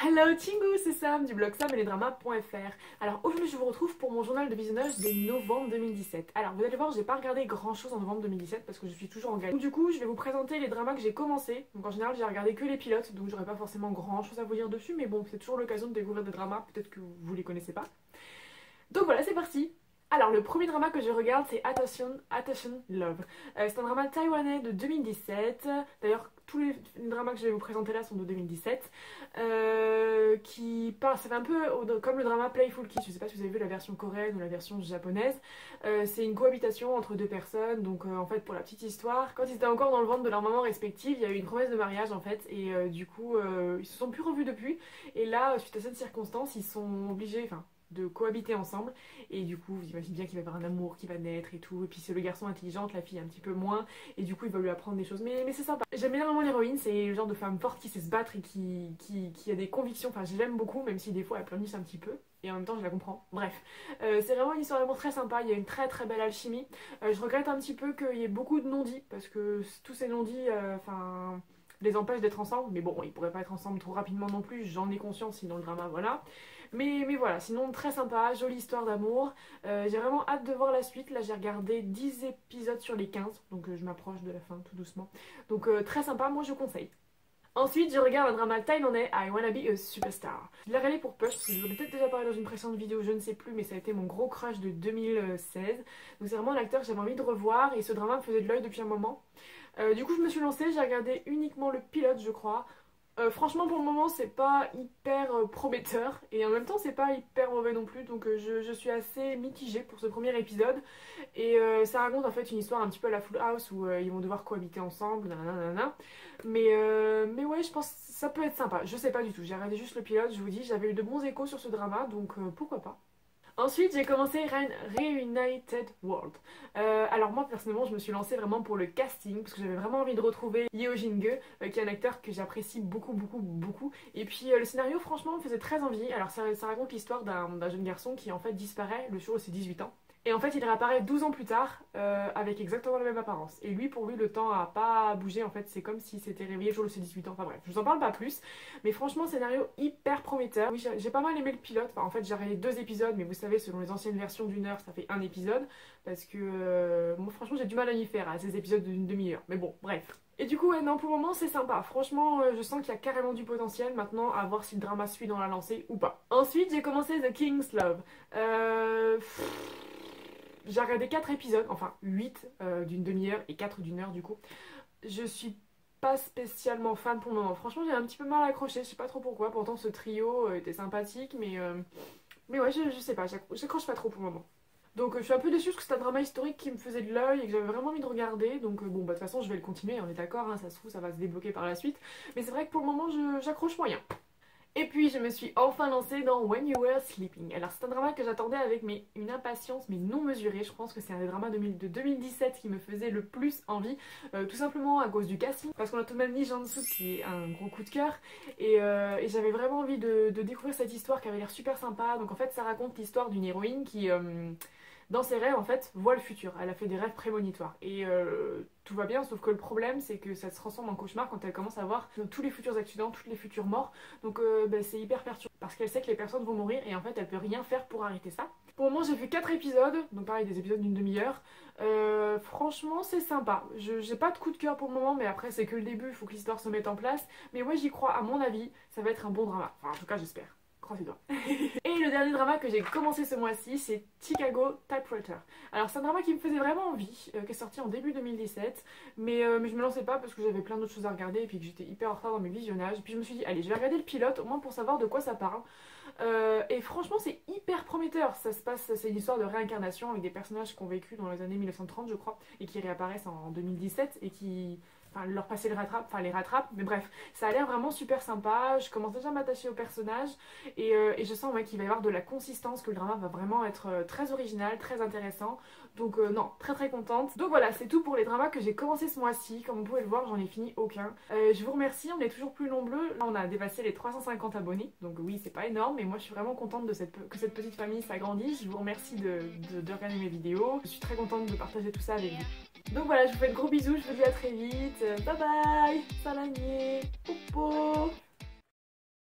Hello Chingu, c'est Sam du blog samelesdramas.fr. Alors aujourd'hui je vous retrouve pour mon journal de visionnage de novembre 2017. Alors vous allez voir, j'ai pas regardé grand chose en novembre 2017 parce que je suis toujours en galère. Donc du coup je vais vous présenter les dramas que j'ai commencé. Donc en général j'ai regardé que les pilotes, donc j'aurai pas forcément grand chose à vous dire dessus, mais bon c'est toujours l'occasion de découvrir des dramas, peut-être que vous les connaissez pas. Donc voilà, c'est parti. Alors le premier drama que je regarde c'est Attention Love. C'est un drama taïwanais de 2017. D'ailleurs tous les dramas que je vais vous présenter là sont de 2017. Qui parle, ça fait un peu comme le drama Playful Kiss. Je sais pas si vous avez vu la version coréenne ou la version japonaise. C'est une cohabitation entre deux personnes. Donc en fait pour la petite histoire, quand ils étaient encore dans le ventre de leur maman respective, il y a eu une promesse de mariage en fait. Et du coup ils se sont plus revus depuis. Et là suite à cette circonstance ils sont obligés, de cohabiter ensemble, et du coup vous imaginez bien qu'il va y avoir un amour qui va naître et tout, et puis c'est le garçon intelligent, la fille un petit peu moins, et du coup il va lui apprendre des choses, mais c'est sympa. J'aime énormément l'héroïne, c'est le genre de femme forte qui sait se battre et qui a des convictions, enfin je l'aime beaucoup, même si des fois elle pleurniche un petit peu, et en même temps je la comprends. Bref, c'est vraiment une histoire vraiment très sympa, il y a une très très belle alchimie. Je regrette un petit peu qu'il y ait beaucoup de non-dits, parce que tous ces non-dits, les empêchent d'être ensemble, mais bon, ils pourraient pas être ensemble trop rapidement non plus, j'en ai conscience, sinon le drama, voilà. Mais voilà, sinon très sympa, jolie histoire d'amour. J'ai vraiment hâte de voir la suite. Là j'ai regardé 10 épisodes sur les 15, donc je m'approche de la fin tout doucement. Donc très sympa, moi je conseille. Ensuite, je regarde un drama thaïlandais, I Wanna Be a Superstar. Je l'ai regardé pour Push, parce que je vous en ai peut-être déjà parlé dans une précédente vidéo, je ne sais plus, mais ça a été mon gros crush de 2016. Donc c'est vraiment un acteur que j'avais envie de revoir, et ce drama me faisait de l'œil depuis un moment. Du coup je me suis lancée, j'ai regardé uniquement le pilote je crois. Franchement pour le moment c'est pas hyper prometteur, et en même temps c'est pas hyper mauvais non plus, donc je suis assez mitigée pour ce premier épisode. Et ça raconte en fait une histoire un petit peu à la Full House où ils vont devoir cohabiter ensemble, nanana. Mais ouais, je pense que ça peut être sympa, je sais pas du tout, j'ai regardé juste le pilote, je vous dis, j'avais eu de bons échos sur ce drama, donc pourquoi pas. Ensuite, j'ai commencé Reunited World. Alors moi, personnellement, je me suis lancée vraiment pour le casting, parce que j'avais vraiment envie de retrouver Yeo Jin-ge, qui est un acteur que j'apprécie beaucoup. Et puis le scénario, franchement, me faisait très envie. Alors ça raconte l'histoire d'un jeune garçon qui en fait disparaît le jour de ses 18 ans. Et en fait, il réapparaît 12 ans plus tard, avec exactement la même apparence. Et lui, pour lui, le temps a pas bougé, en fait, c'est comme s'il s'était réveillé le jour de ses 18 ans. Enfin bref, je vous en parle pas plus. Mais franchement, scénario hyper prometteur. Oui, j'ai pas mal aimé le pilote. Enfin, en fait, j'ai regardé 2 épisodes, mais vous savez, selon les anciennes versions d'une heure, ça fait un épisode. Parce que, moi, franchement, j'ai du mal à y faire, à ces épisodes d'une demi-heure. Mais bon, bref. Et du coup, ouais, non, pour le moment, c'est sympa. Franchement, je sens qu'il y a carrément du potentiel. Maintenant, à voir si le drama suit dans la lancée ou pas. Ensuite, j'ai commencé The King's Love. J'ai regardé 4 épisodes, enfin 8 d'une demi-heure et 4 d'une heure du coup. Je suis pas spécialement fan pour le moment. Franchement, j'ai un petit peu mal accroché, je sais pas trop pourquoi. Pourtant, ce trio était sympathique, mais ouais, je sais pas, j'accroche pas trop pour le moment. Donc je suis un peu déçue parce que c'est un drama historique qui me faisait de l'œil et que j'avais vraiment envie de regarder. Donc bon, bah de toute façon, je vais le continuer, on est d'accord, hein, ça se trouve, ça va se débloquer par la suite. Mais c'est vrai que pour le moment, j'accroche moyen. Et puis je me suis enfin lancée dans When You Were Sleeping. Alors c'est un drama que j'attendais avec une impatience mais non mesurée. Je pense que c'est un des dramas de 2017 qui me faisait le plus envie. Tout simplement à cause du casting. Parce qu'on a tout de même Lee Jang-soo qui est un gros coup de cœur. Et j'avais vraiment envie de découvrir cette histoire qui avait l'air super sympa. Donc en fait ça raconte l'histoire d'une héroïne qui... dans ses rêves, en fait, voit le futur. Elle a fait des rêves prémonitoires. Et tout va bien, sauf que le problème, c'est que ça se transforme en cauchemar quand elle commence à voir tous les futurs accidents, toutes les futures morts. Donc c'est hyper perturbant. Parce qu'elle sait que les personnes vont mourir et en fait, elle peut rien faire pour arrêter ça. Pour le moment, j'ai fait 4 épisodes. Donc pareil, des épisodes d'une demi-heure. Franchement, c'est sympa. J'ai pas de coup de cœur pour le moment, mais après, c'est que le début. Il faut que l'histoire se mette en place. Mais ouais, j'y crois. À mon avis, ça va être un bon drama. Enfin, en tout cas, j'espère. Croise les doigts. Et le dernier drama que j'ai commencé ce mois-ci, c'est Chicago Typewriter. Alors c'est un drama qui me faisait vraiment envie, qui est sorti en début 2017, mais je me lançais pas parce que j'avais plein d'autres choses à regarder et puis que j'étais hyper en retard dans mes visionnages. Puis je me suis dit, allez, je vais regarder le pilote, au moins pour savoir de quoi ça parle. Et franchement c'est hyper prometteur. Ça se passe, c'est une histoire de réincarnation avec des personnages qui ont vécu dans les années 1930 je crois, et qui réapparaissent en 2017 et qui... Enfin, leur passé les rattrape, mais bref, ça a l'air vraiment super sympa. Je commence déjà à m'attacher au personnage et je sens ouais, qu'il va y avoir de la consistance, que le drama va vraiment être très original, très intéressant. Donc non, très contente. Donc voilà, c'est tout pour les dramas que j'ai commencé ce mois-ci. Comme vous pouvez le voir, j'en ai fini aucun. Je vous remercie, on est toujours plus nombreux. Là, on a dépassé les 350 abonnés, donc oui, c'est pas énorme, mais moi je suis vraiment contente que cette petite famille s'agrandisse. Je vous remercie de regarder mes vidéos. Je suis très contente de partager tout ça avec vous. Donc voilà, je vous fais de gros bisous, je vous dis à très vite. Bye bye, salangé, popo.